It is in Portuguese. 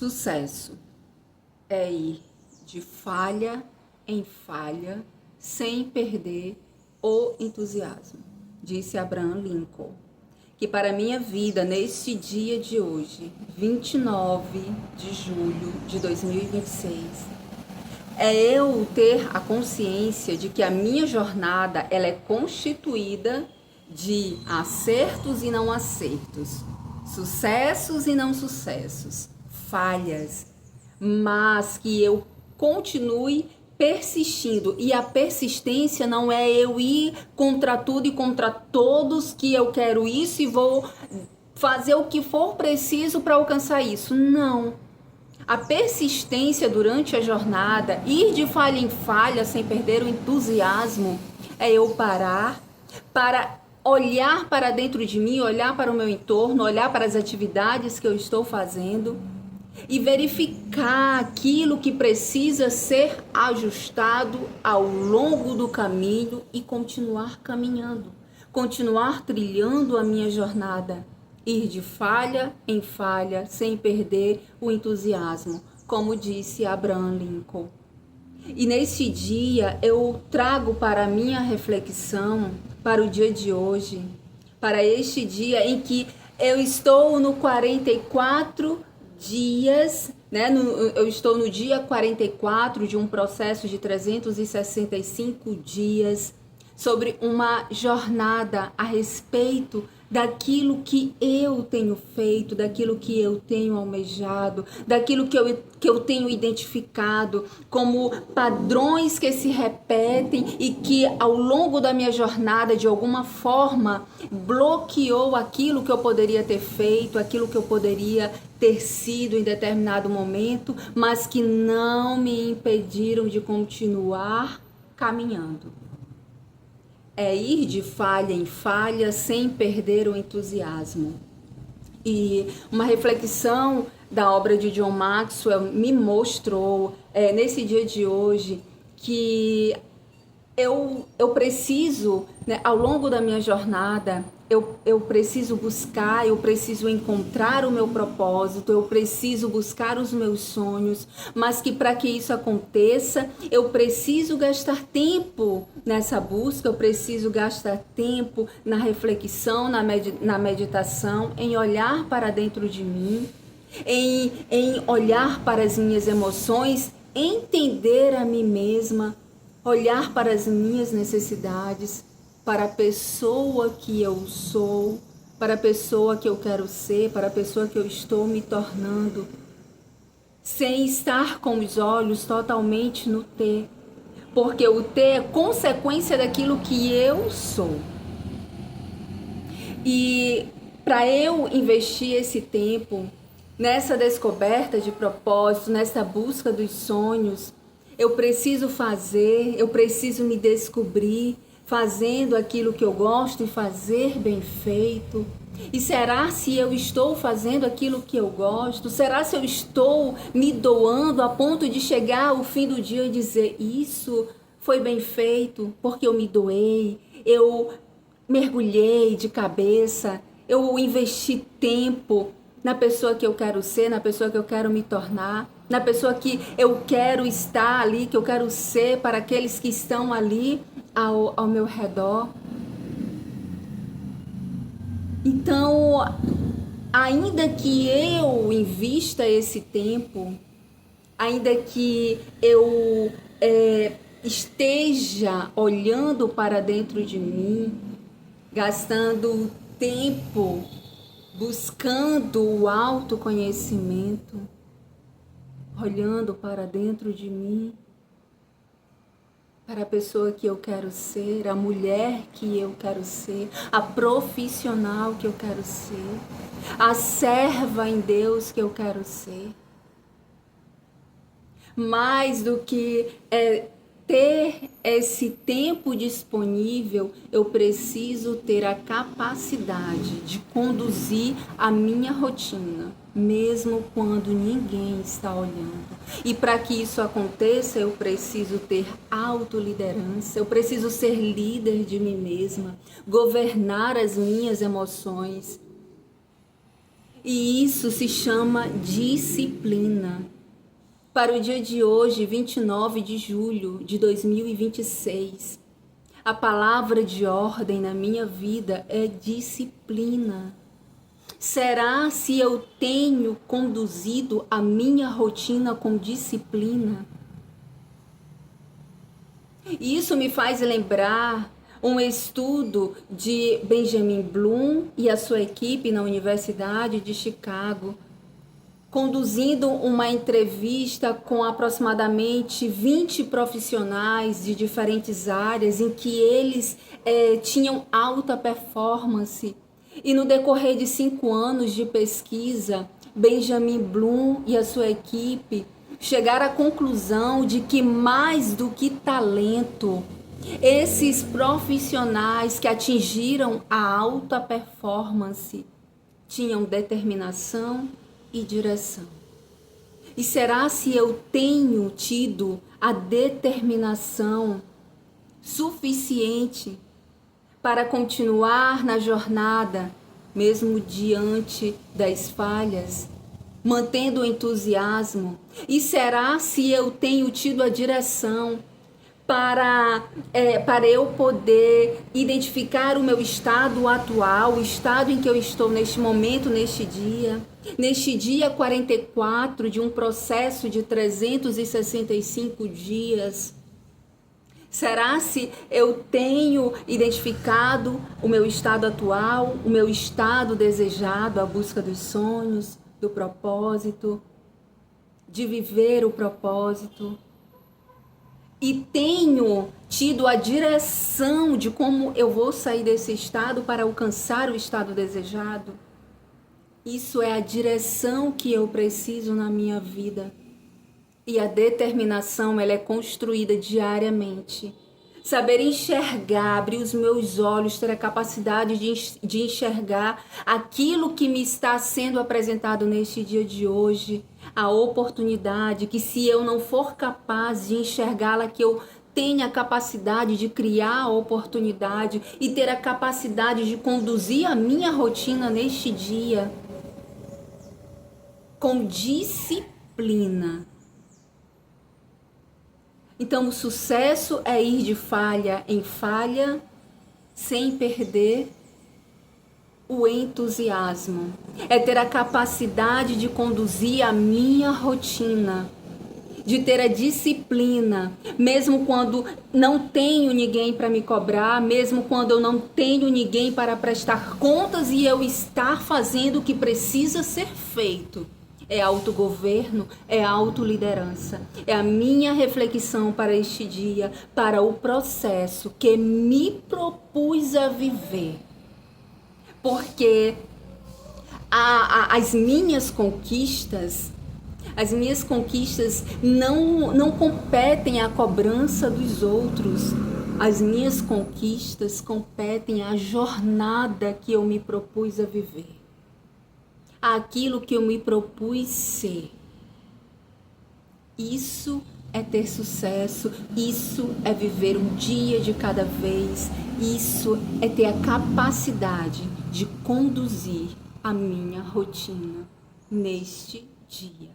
Sucesso é ir de falha em falha sem perder o entusiasmo, disse Abraham Lincoln. Que para minha vida, neste dia de hoje, 29 de julho de 2026, é eu ter a consciência de que a minha jornada ela é constituída de acertos e não acertos, sucessos e não sucessos, falhas, mas que eu continue persistindo. E a persistência não é eu ir contra tudo e contra todos, que eu quero isso e vou fazer o que for preciso para alcançar isso. Não. A persistência durante a jornada, ir de falha em falha sem perder o entusiasmo, é eu parar para olhar para dentro de mim, olhar para o meu entorno, olhar para as atividades que eu estou fazendo e verificar aquilo que precisa ser ajustado ao longo do caminho e continuar caminhando, continuar trilhando a minha jornada, ir de falha em falha sem perder o entusiasmo, como disse Abraham Lincoln. E nesse dia eu trago para a minha reflexão, para o dia de hoje, para este dia em que eu estou no 44 dias, né? Eu estou no dia 44 de um processo de 365 dias sobre uma jornada a respeito daquilo que eu tenho feito, daquilo que eu tenho almejado, daquilo que eu tenho identificado como padrões que se repetem e que ao longo da minha jornada, de alguma forma, bloqueou aquilo que eu poderia ter feito, aquilo que eu poderia ter sido em determinado momento, mas que não me impediram de continuar caminhando. É ir de falha em falha sem perder o entusiasmo. E uma reflexão da obra de John Maxwell me mostrou nesse dia de hoje que eu preciso, né, ao longo da minha jornada, eu preciso buscar, eu preciso encontrar o meu propósito, eu preciso buscar os meus sonhos, mas que para que isso aconteça, eu preciso gastar tempo nessa busca, eu preciso gastar tempo na reflexão, na meditação, em olhar para dentro de mim, em olhar para as minhas emoções, entender a mim mesma, olhar para as minhas necessidades, para a pessoa que eu sou, para a pessoa que eu quero ser, para a pessoa que eu estou me tornando, sem estar com os olhos totalmente no ter, porque o ter é consequência daquilo que eu sou. E para eu investir esse tempo nessa descoberta de propósito, nessa busca dos sonhos, eu preciso fazer, eu preciso me descobrir fazendo aquilo que eu gosto e fazer bem feito. E será se eu estou fazendo aquilo que eu gosto? Será se eu estou me doando a ponto de chegar ao fim do dia e dizer isso foi bem feito porque eu me doei, eu mergulhei de cabeça, eu investi tempo na pessoa que eu quero ser, na pessoa que eu quero me tornar, na pessoa que eu quero estar ali, que eu quero ser para aqueles que estão ali ao meu redor. Então, ainda que eu invista esse tempo, ainda que eu esteja olhando para dentro de mim, gastando tempo buscando o autoconhecimento, olhando para dentro de mim, para a pessoa que eu quero ser, a mulher que eu quero ser, a profissional que eu quero ser, a serva em Deus que eu quero ser. Mais do que ter esse tempo disponível, eu preciso ter a capacidade de conduzir a minha rotina, mesmo quando ninguém está olhando. E para que isso aconteça, eu preciso ter autoliderança, eu preciso ser líder de mim mesma, governar as minhas emoções. E isso se chama disciplina. Para o dia de hoje, 29 de julho de 2026, a palavra de ordem na minha vida é disciplina. Será se eu tenho conduzido a minha rotina com disciplina? Isso me faz lembrar um estudo de Benjamin Bloom e a sua equipe na Universidade de Chicago, conduzindo uma entrevista com aproximadamente 20 profissionais de diferentes áreas em que eles tinham alta performance. E no decorrer de 5 anos de pesquisa, Benjamin Bloom e a sua equipe chegaram à conclusão de que mais do que talento, esses profissionais que atingiram a alta performance tinham determinação e direção. E será se eu tenho tido a determinação suficiente para continuar na jornada, mesmo diante das falhas, mantendo o entusiasmo? E será se eu tenho tido a direção para eu poder identificar o meu estado atual, o estado em que eu estou neste momento, neste dia 44 de um processo de 365 dias? Será se eu tenho identificado o meu estado atual, o meu estado desejado, a busca dos sonhos, do propósito, de viver o propósito? E tenho tido a direção de como eu vou sair desse estado para alcançar o estado desejado? Isso é a direção que eu preciso na minha vida. E a determinação, ela é construída diariamente. Saber enxergar, abrir os meus olhos, ter a capacidade de enxergar aquilo que me está sendo apresentado neste dia de hoje. A oportunidade que, se eu não for capaz de enxergá-la, que eu tenha a capacidade de criar a oportunidade e ter a capacidade de conduzir a minha rotina neste dia com disciplina. Então, o sucesso é ir de falha em falha, sem perder o entusiasmo. É ter a capacidade de conduzir a minha rotina, de ter a disciplina, mesmo quando não tenho ninguém para me cobrar, mesmo quando eu não tenho ninguém para prestar contas e eu estar fazendo o que precisa ser feito. É autogoverno, é autoliderança. É a minha reflexão para este dia, para o processo que me propus a viver. Porque as minhas conquistas não competem à cobrança dos outros. As minhas conquistas competem à jornada que eu me propus a viver. Aquilo que eu me propus ser. Isso é ter sucesso, isso é viver um dia de cada vez, isso é ter a capacidade de conduzir a minha rotina neste dia.